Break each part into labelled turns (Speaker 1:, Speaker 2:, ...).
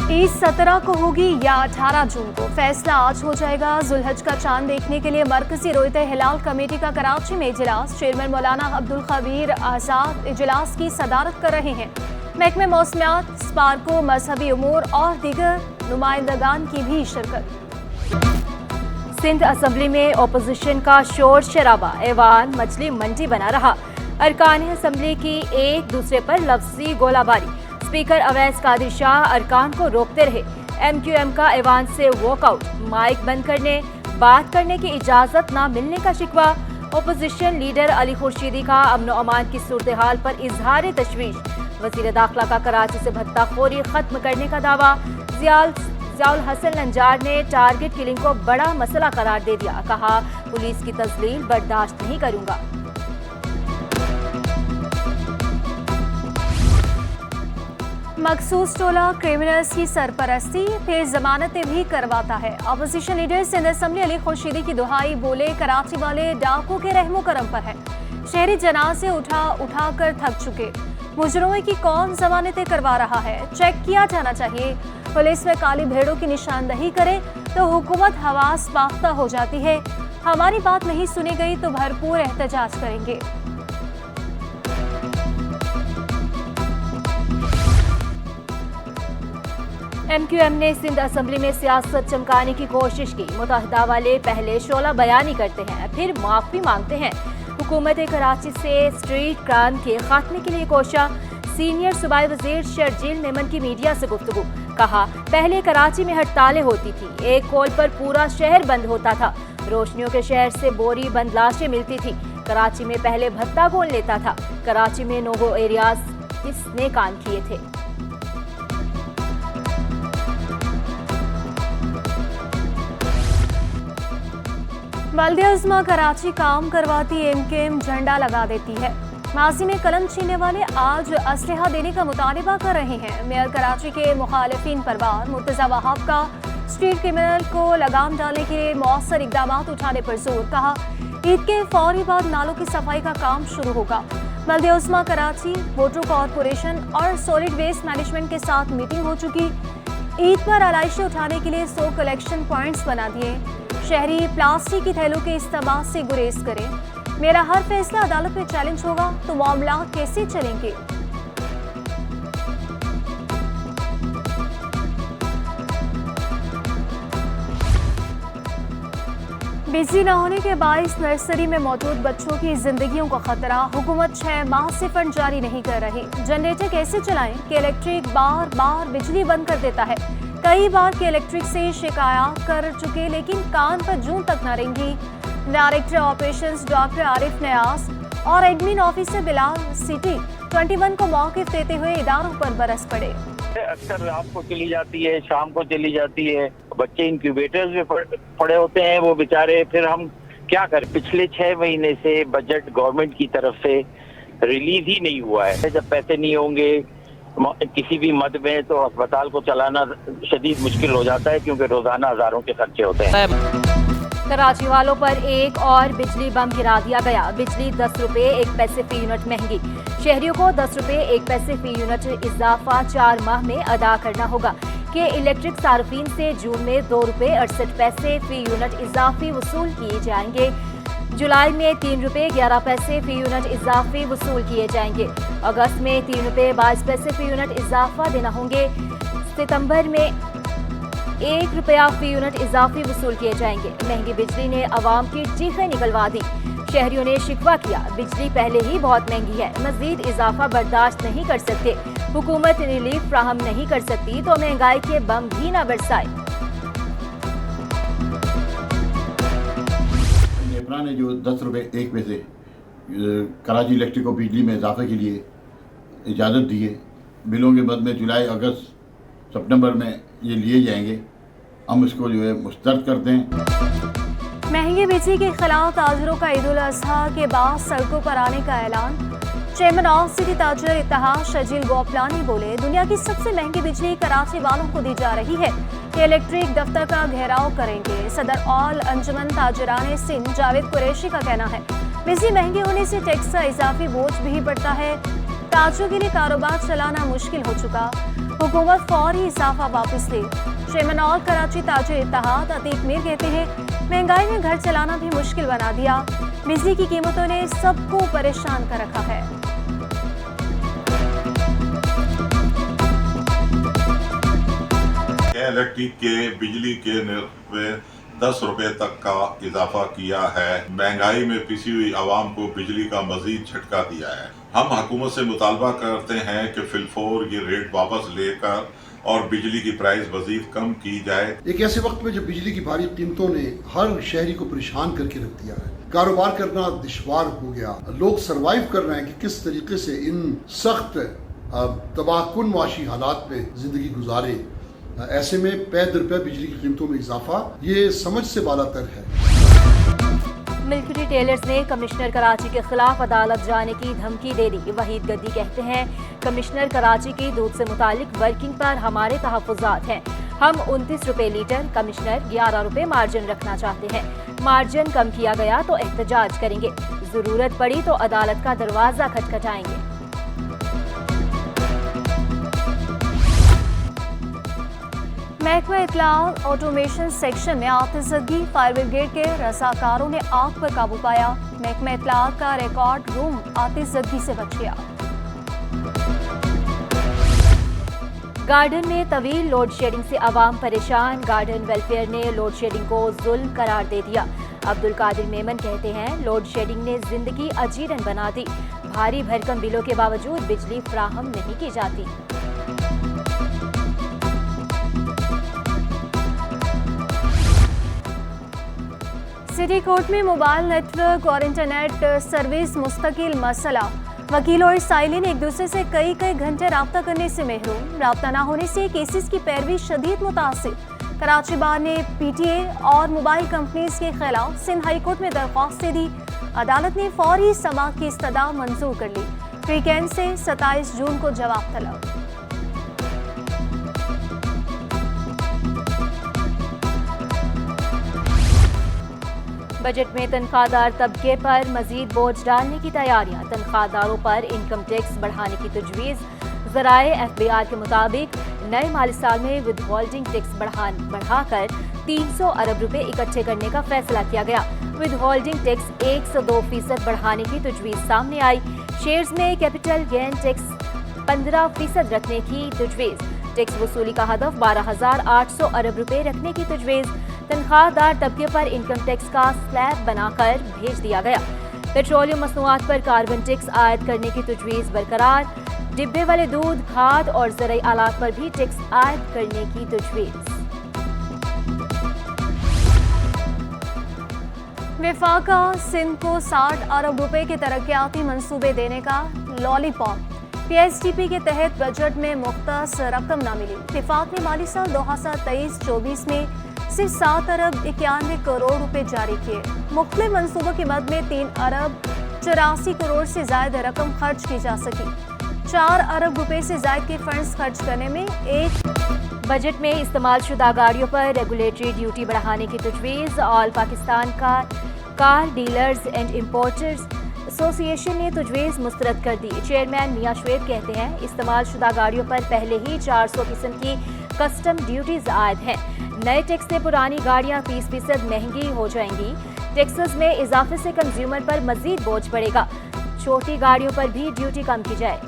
Speaker 1: ईद 17 को होगी या 18 जून को, फैसला आज हो जाएगा। जुल्हज का चांद देखने के लिए मरकजी रोयत हिलाल कमेटी का कराची में इजलास। चेयरमैन मौलाना अब्दुल खबीर आजाद इजलास की सदारत कर रहे हैं। महकमे मौसमियात, स्पार्को, मजहबी उमूर और दीगर नुमाइंदगान की भी शिरकत।
Speaker 2: सिंध असम्बली में ओपोजिशन का शोर शराबा, ऐवान मछली मंडी बना रहा। अरकान असम्बली की एक दूसरे पर लफ्जी गोलाबारी। स्पीकर अवैस कादिर शाह अरकान को रोकते रहे। MQM का ऐवान से वॉकआउट। माइक बंद करने, बात करने की इजाजत न मिलने का शिकवा। ओपोजिशन लीडर अली खुर्शीदी का अमन अमान की सूरत हाल पर इजहार तशवीश। वजीर दाखिला का कराची से भत्ताखोरी खत्म करने का दावा। जियाउल हसन नंजार ने टारगेट किलिंग को बड़ा मसला करार दे दिया। कहा, पुलिस की तजलील बर्दाश्त नहीं करूंगा।
Speaker 1: मखसूस टोला क्रिमिनल्स की सरपरस्ती, फिर जमानतें भी करवाता है। Opposition leader Sindh assembly Ali Khurshidi की दुहाई, बोले कराची वाले डाकू के रहमो करम पर है। शहरी जनाजे उठा कर थक चुके। मुजरिमों की कौन जमानतें करवा रहा है, चेक किया जाना चाहिए। पुलिस में काली भेड़ों की निशानदही करे तो हुकूमत हवास बाख्ता हो जाती है। हमारी बात नहीं सुनी गई तो भरपूर एहतजाज करेंगे।
Speaker 2: MQM ने सिंध असम्बली में सियासत चमकाने की कोशिश की। मुत्तहिदा वाले पहले शोला बयानी करते हैं, फिर माफी मांगते हैं। हुकूमत कराची से स्ट्रीट क्राइम के खात्मे के लिए कोशा। सीनियर सूबाई वजीर शर्जील मेमन की मीडिया से गुफ्तगू। कहा, पहले कराची में हड़तालें होती थी, एक कॉल पर पूरा शहर बंद होता था। रोशनियों के शहर से बोरी बंद लाशें मिलती थी। कराची में पहले भत्ता कौन लेता था? कराची में नोगो एरियाज किसने काम किए थे?
Speaker 1: बल्दिया कराची काम करवाती MKM झंडा लगा देती है। माजी में कलम छीनने वाले आज असलहा देने का मुतालबा कर रहे हैं। मेयर कराची के मुखालिफिन पर वार। मुर्तजा वहाब का स्ट्रीट क्रिमिनल को लगाम डालने के लिए मौसर इकदाम उठाने पर जोर। कहा, ईद के फौरी बाद नालों की सफाई का काम शुरू होगा। बल्दिया कराची, वाटर कॉरपोरेशन और सॉलिड वेस्ट मैनेजमेंट के साथ मीटिंग हो चुकी। ईद पर आलाइशें उठाने के लिए 100 कलेक्शन पॉइंट्स बना दिए। शहरी प्लास्टिक की थैलों के इस्तेमाल से गुरेज करें। मेरा हर फैसला अदालत में चैलेंज होगा तो मामला कैसे चलेंगे? बिजली न होने के बाइस नर्सरी में मौजूद बच्चों की जिंदगियों का खतरा। हुकूमत 6 माह से फंड जारी नहीं कर रही। जनरेटर कैसे चलाएं कि इलेक्ट्रिक बार बार बिजली बंद कर देता है। कई बार के इलेक्ट्रिक से शिकायत कर चुके लेकिन कान पर जूं तक न रेंगी। Director operations doctor Arif Nayaz और एडमिन ऑफिसर बिलाल सिटी 21 को मौक़िफ़ देते हुए इदारों पर बरस पड़े।
Speaker 3: अक्सर रात को चली जाती है, शाम को चली जाती है। बच्चे इंक्यूबेटर्स में पड़े होते हैं वो बेचारे, फिर हम क्या करें? पिछले 6 महीने से बजट गवर्नमेंट की तरफ से रिलीज ही नहीं हुआ है। जब पैसे नहीं होंगे किसी भी मद में तो अस्पताल को चलाना शदीद मुश्किल हो जाता है, क्योंकि रोजाना हजारों के खर्चे होते हैं।
Speaker 2: कराची वालों पर एक और बिजली बम गिरा दिया गया। बिजली 10 रुपये 1 पैसे फी यूनिट महंगी। शहरियों को 10 रुपये 1 पैसे फी यूनिट इजाफा 4 माह में अदा करना होगा। के इलेक्ट्रिक सार्फिन से जून में 2 रुपये 68 पैसे फी यूनिट इजाफी वसूल किए जाएंगे। जुलाई में 3 रुपये 11 पैसे फी यूनिट इजाफी वसूल किए जाएंगे। अगस्त में 3 रुपये 22 पैसे फी यूनिट इजाफा देना होंगे। सितंबर में 1 रुपया फी यूनिट इजाफी वसूल किए जाएंगे। महंगी बिजली ने आवाम की चीखें निकलवा दी। शहरियों ने शिकवा किया, बिजली पहले ही बहुत महंगी है, मजीद इजाफा बर्दाश्त नहीं कर सकते। हुकूमत रिलीफ फ्राहम नहीं कर सकती तो महंगाई के बम भी न बरसाए।
Speaker 4: ने जो 10 रुपये 1 पैसे कराची इलेक्ट्रिक को बिजली में इजाफे के लिए इजाज़त दी है, बिलों के मद में जुलाई अगस्त सितंबर में ये लिए जाएंगे। हम इसको जो है मुस्तरद करते हैं।
Speaker 1: महंगी बिजली के खिलाफ ताजरों का ईद उल अजहा के बाद सड़कों पर आने का ऐलान। चेयरमैन ऑफ सिटी ताजर इत्तेहाद शजील गोपलानी बोले, दुनिया की सबसे महंगी बिजली कराची वालों को दी जा रही है। ये इलेक्ट्रिक दफ्तर का घेराव करेंगे। सदर ऑल अंजुमन ताजरान सिंध जावेद कुरैशी का कहना है, बिजली महंगी होने से टैक्स का इजाफी बोझ भी बढ़ता है। ताजरों के लिए कारोबार चलाना मुश्किल हो चुका। हुकूमत फौरी इजाफा वापस ले। चेयरमैन ऑल कराची ताजिर इत्तेहाद अतीक मीर कहते हैं, महंगाई ने घर चलाना भी मुश्किल बना दिया। बिजली की कीमतों ने सबको परेशान कर रखा है।
Speaker 5: इलेक्ट्रिक के बिजली के निर्ख में 10 रुपए तक का इजाफा किया है। महंगाई में पिसी हुई आवाम को बिजली का मजीद झटका दिया है। हम हुकूमत से मुतालबा करते हैं कि फिलफौर ये रेट वापस लेकर और बिजली की प्राइस मजीद कम की जाए।
Speaker 6: एक ऐसे वक्त में जब बिजली की भारी कीमतों ने हर शहरी को परेशान करके रख दिया है, कारोबार करना दुश्वार हो गया, लोग सरवाइव कर रहे हैं कि किस तरीके से इन सख्त तबाहकुन माशी हालात में जिंदगी गुजारे। ऐसे में पै दर पै बिजली की कीमतों में इजाफा ये समझ से बालातर है।
Speaker 2: मिल्क रिटेलर्स ने कमिश्नर कराची के खिलाफ अदालत जाने की धमकी दे दी। वहीद गद्दी कहते हैं, कमिश्नर कराची की दूध से मुतालिक वर्किंग पर हमारे तहफ़्फ़ुज़ात हैं। हम 29 रुपए लीटर, कमिश्नर 11 रुपए मार्जिन रखना चाहते हैं। मार्जिन कम किया गया तो एहतजाज करेंगे, जरूरत पड़ी तो अदालत का दरवाजा खटखटाएंगे।
Speaker 1: महकमा इत्तलात ऑटोमेशन सेक्शन में आतिशगी, फायर ब्रिगेड के रज़ाकारों ने आग पर काबू पाया। महकमा इत्तलात का रिकॉर्ड रूम आतिशगी से बच गया।
Speaker 2: गार्डन में तवील लोड शेडिंग से आवाम परेशान। गार्डन वेलफेयर ने लोड शेडिंग को जुल्म करार दे दिया। अब्दुल कादिर मेमन कहते हैं, लोड शेडिंग ने जिंदगी अजीरन बना दी। भारी भरकम बिलों के बावजूद बिजली फ्राहम नहीं की जाती।
Speaker 1: सिटी कोर्ट में मोबाइल नेटवर्क और इंटरनेट सर्विस मुस्तकिल मसला। वकील और साइलिन एक दूसरे से कई घंटे राब्ता करने से महरूम। राब्ता न होने से केसेस की पैरवी शदीद मुतासिर। कराची बार ने PTA और मोबाइल कंपनीज के खिलाफ सिंध हाई कोर्ट में दरख्वास्त दी। अदालत ने फौरी समाअत की इस्तदा मंजूर कर ली। वीकेंड से 27 जून को जवाब तलब।
Speaker 2: बजट में तनख्वाहदार तबके पर मजीद बोझ डालने की तैयारियां। तनख्वाहदारों पर इनकम टैक्स बढ़ाने की तजवीज़। ज़राए FBR के मुताबिक नए माली साल में विदहोल्डिंग टैक्स बढ़ाकर 300 अरब रुपए इकट्ठे करने का फैसला किया गया। विदहोल्डिंग टैक्स 102% बढ़ाने की तजवीज़ सामने आई। शेयर्स में कैपिटल गेन टैक्स 15% रखने की तजवीज़। टैक्स वसूली का हदफ 12,800 अरब रुपए रखने की तजवीज़। तनख्वाहदार तबके पर इनकम टैक्स का स्लैब बनाकर भेज दिया गया। पेट्रोलियम मसनूआत पर कार्बन टैक्स आयद करने की तजवीज़ बरकरार। डिब्बे वाले दूध, खाद और ज़रूरी आलात पर भी टैक्स आयद करने की तजवीज़।
Speaker 1: वफाका सिंध को 60 अरब रुपए के तरक्याती मंसूबे देने का लॉलीपॉप। PSTP के तहत बजट में मुख्तस रकम न मिली। वफाक ने माली साल 2023-24 में सिर्फ 7 अरब 91 करोड़ रुपए जारी किए। मुख्तलिफ मंसूबों के मद में 3 अरब 84 करोड़ से ज्यादा रकम खर्च की जा सकी। 4 अरब रुपए से ज्यादा के फंड्स खर्च करने में
Speaker 2: बजट में इस्तेमाल शुदा गाड़ियों पर रेगुलेटरी ड्यूटी बढ़ाने की तजवीज़। All Pakistan car dealers and importers association ने तजवीज़ मुस्तरद कर दी। चेयरमैन मियां शुएब कहते हैं, इस्तेमाल शुदा गाड़ियों पर पहले ही 400 किस्म की कस्टम ड्यूटीज आयद हैं। नए टैक्स से पुरानी गाड़ियां 30% महंगी हो जाएंगी। टैक्सेस में इजाफे से कंज्यूमर पर मजीद बोझ पड़ेगा। छोटी गाड़ियों पर भी ड्यूटी कम की जाए।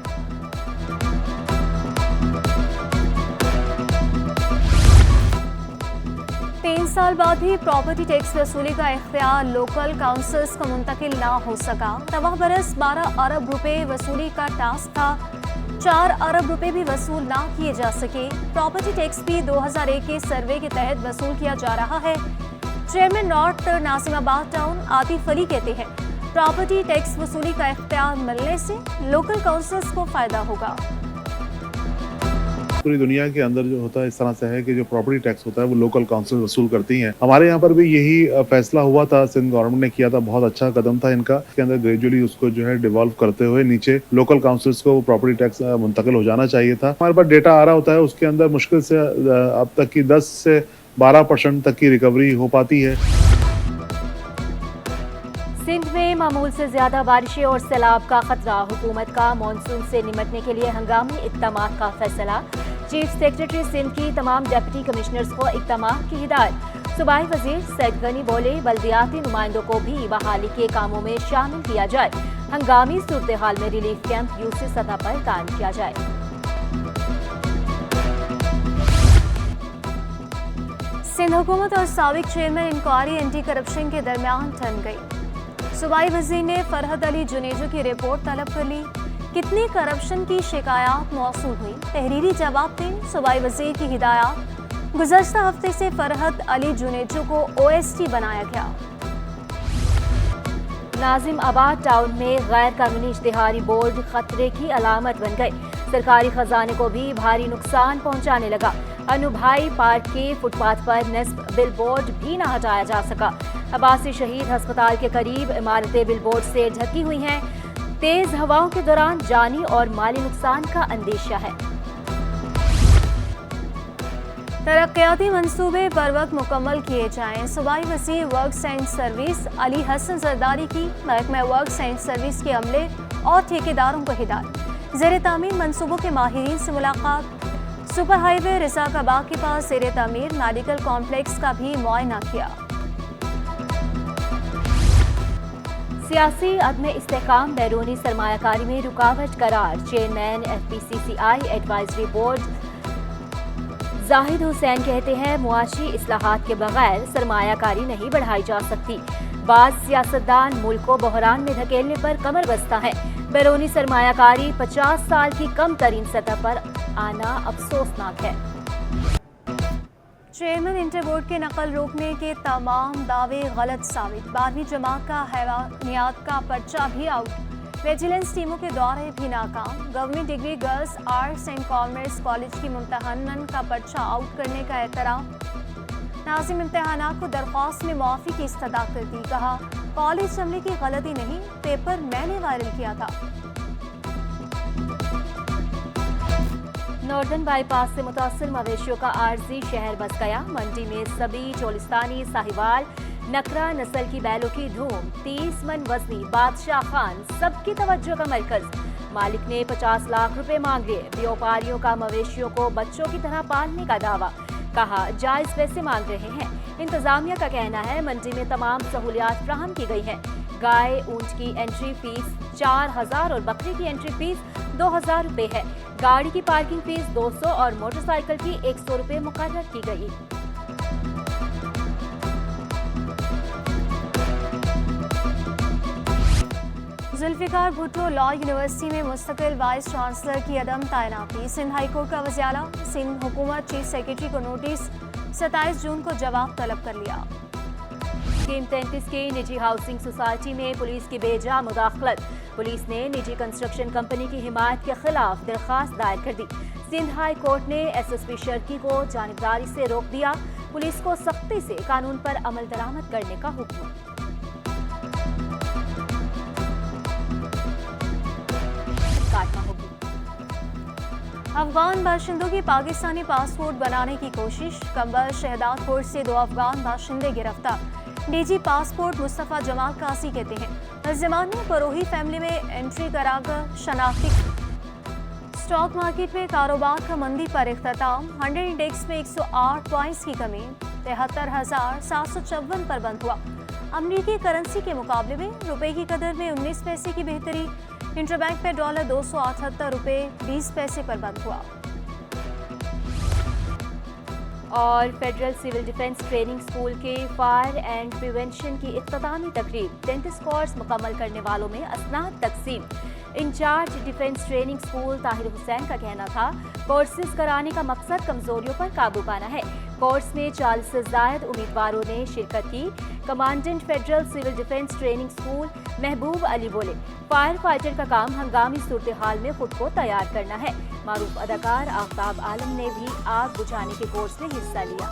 Speaker 1: तीन साल बाद भी प्रॉपर्टी टैक्स वसूली का इख्तियार लोकल काउंसिल्स को मुंतकिल ना हो सका। रवाह बरस 12 अरब रुपए वसूली का टास्क था, 4 अरब रुपए भी वसूल ना किए जा सके। प्रॉपर्टी टैक्स भी 2001 के सर्वे के तहत वसूल किया जा रहा है। Chairman north Nazimabad town Atif Ali कहते हैं, प्रॉपर्टी टैक्स वसूली का इख्तियार मिलने से लोकल काउंसिल्स को फायदा होगा।
Speaker 7: पूरी दुनिया के अंदर जो होता है इस तरह से है कि जो प्रॉपर्टी टैक्स होता है वो लोकल काउंसिल वसूल करती हैं। हमारे यहाँ पर भी यही फैसला हुआ था, सिंध गवर्नमेंट ने किया था, बहुत अच्छा कदम था इनका। इसके अंदर ग्रेजुअली उसको जो है डिवॉल्व करते हुए नीचे लोकल काउंसिल्स को प्रॉपर्टी टैक्स मुंतकिल हो जाना चाहिए था। हमारे पास डेटा आ रहा होता है, उसके अंदर मुश्किल से अब तक की 10 से 12% तक की रिकवरी हो पाती है।
Speaker 2: सिंध में मामूल से ज्यादा बारिशें और सैलाब का खतरा। हुकूमत का मानसून से निमटने के लिए हंगामी इक़दामात का फैसला। चीफ सेक्रेटरी सिंध की तमाम डिप्टी कमिश्नर्स को इक़दामात की हिदायत। सूबाई वजीर सैयद गनी बोले, बल्दियाती नुमाइंदों को भी बहाली के कामों में शामिल किया जाए। हंगामी सूरत हाल में रिलीफ कैंप यूसी सतह पर कायम किया जाए।
Speaker 1: सिंध हुकूमत और साबिक चेयरमैन इंक्वायरी एंटी करप्शन के दरमियान ठन गई। सूबाई वजीर ने फरहद अली जुनेजो की रिपोर्ट तलब कर ली। कितनी करप्शन की शिकायत मौसूल हुई, तहरीरी जवाब दें। सूबाई वजीर की हिदायत। गुज़श्ता हफ्ते से फरहद अली जुनेजो को OST बनाया गया।
Speaker 2: नाजिम आबाद टाउन में गैर कानूनी इश्तिहारी बोर्ड खतरे की अलामत बन गए। सरकारी खजाने को भी भारी नुकसान पहुंचाने लगा। अनुभाई पार्क के फुटपाथ पर नस्ब बिल बोर्ड भी न हटाया जा सका। अब्बासी शहीद अस्पताल के करीब इमारतें बिल बोर्ड से ढकी हुई हैं। तेज हवाओं के दौरान जानी और माली नुकसान का अंदेशा है।
Speaker 1: तरक्याती मंसूबे बर वक्त मुकम्मल किए जाएं। सूबाई वज़ीर works and service Ali Hasan Zardari की महकमा वर्क्स एंड सर्विस के अमले और ठेकेदारों को हिदायत। ज़ेर तामीर मंसूबों के माहिरीन से मुलाकात। सुपर हाईवे रिसाकाबाग के पास ज़ेर तामीर मेडिकल कॉम्प्लेक्स का भी मुआयना किया।
Speaker 2: सियासी अदम इस्तेहकाम बैरूनी सरमायाकारी में रुकावट करार। Chairman FPCCI advisory board Zahid Hussain कहते हैं, मुआशी इस्लाहात के बगैर सरमायाकारी नहीं बढ़ाई जा सकती। बाज़ सियासतदान मुल्क को बहरान में धकेलने पर कमर बस्ता है। बैरूनी सरमायाकारी 50 साल की कम तरीन सतह पर आना अफसोसनाक है।
Speaker 1: चेयरमैन इंटर बोर्ड के नकल रोकने के तमाम दावे गलत साबित। 12वीं जमात का हैवानियात का पर्चा भी आउट। विजिलेंस टीमों के दौरे भी नाकाम। Government degree girls arts and commerce college की मुम्तहनन का पर्चा आउट करने का एतराफ़। नाज़िम इम्तिहानात को दरख्वास्त में मुआफ़ी की इस्तदा कर दी। कहा, कॉलेज अमले की गलती नहीं, पेपर मैंने वायरल किया था।
Speaker 2: नॉर्दर्न बाईपास से मुतासिर मवेशियों का आर्जी शहर बस गया। मंडी में सभी चोलिस्तानी साहिवाल नकरा नस्ल की बैलों की धूम। 30 मन वजनी बादशाह खान सबकी तवज्जो का मरकज। मालिक ने 50 लाख रुपए मांग लिए। व्यापारियों का मवेशियों को बच्चों की तरह पालने का दावा। कहा, जायज पैसे मांग रहे हैं। इंतजामिया का कहना है मंडी में तमाम सहूलियात फ्राहम की गई हैं। गाय ऊंट की एंट्री फीस 4000 और बकरी की एंट्री फीस 2000 रुपए है। गाड़ी की पार्किंग फीस 200 और मोटरसाइकिल की 100 रुपए मुकर्रर की गई।
Speaker 1: जुल्फिकार भुट्टो लॉ यूनिवर्सिटी में मुस्तकिल वाइस चांसलर की अदम तैनाती। सिंध हाई कोर्ट का वज़ीर सिंध हुकूमत चीफ सेक्रेटरी को नोटिस 27 जून को जवाब तलब कर लिया।
Speaker 2: स्कीम 33 की निजी हाउसिंग सोसाइटी में पुलिस की बेजा मुदाखलत। पुलिस ने निजी कंस्ट्रक्शन कंपनी की हिमायत के खिलाफ दरखास्त दायर कर दी। सिंध हाई कोर्ट ने SSP शर्की को जानिबदारी से रोक दिया। पुलिस को सख्ती से कानून पर अमल दरामद करने का हुक्म।
Speaker 1: अफगान बाशिंदों की पाकिस्तानी पासपोर्ट बनाने की कोशिश। कंबल शहदादपुर से 2 अफगान बाशिंदे गिरफ्तार। DG पासपोर्ट मुस्तफ़ा जमाल कासी कहते हैं, मुलज़िमान ने परोही फैमिली में एंट्री कराकर शनाख्ती। स्टॉक मार्केट में कारोबार का मंदी पर इख्तिताम। 100 इंडेक्स में 108 पॉइंट्स की कमी 73,754 पर बंद हुआ। अमरीकी करेंसी के मुकाबले में रुपए की कदर में 19 पैसे की बेहतरी। इंटरबैंक पे डॉलर 278 रुपए 20 पैसे पर बंद हुआ।
Speaker 2: और federal civil defence training school के फायर एंड प्रिवेंशन की इख्तितामी तकरीब। 33 कोर्स मुकम्मल करने वालों में असनाद तकसीम। Incharge defence training school Tahir Hussain का कहना था, कोर्सेज कराने का मकसद कमजोरियों पर काबू पाना है। कोर्स में 40 से ज्यादा उम्मीदवारों ने शिरकत की। Commandant federal civil defence training school Mehboob Ali बोले, फायर फाइटर का काम हंगामी सूरत हाल में खुद को तैयार करना है। मारूफ अदाकार आफ्ताब आलम ने भी आग बुझाने के कोर्स में हिस्सा लिया।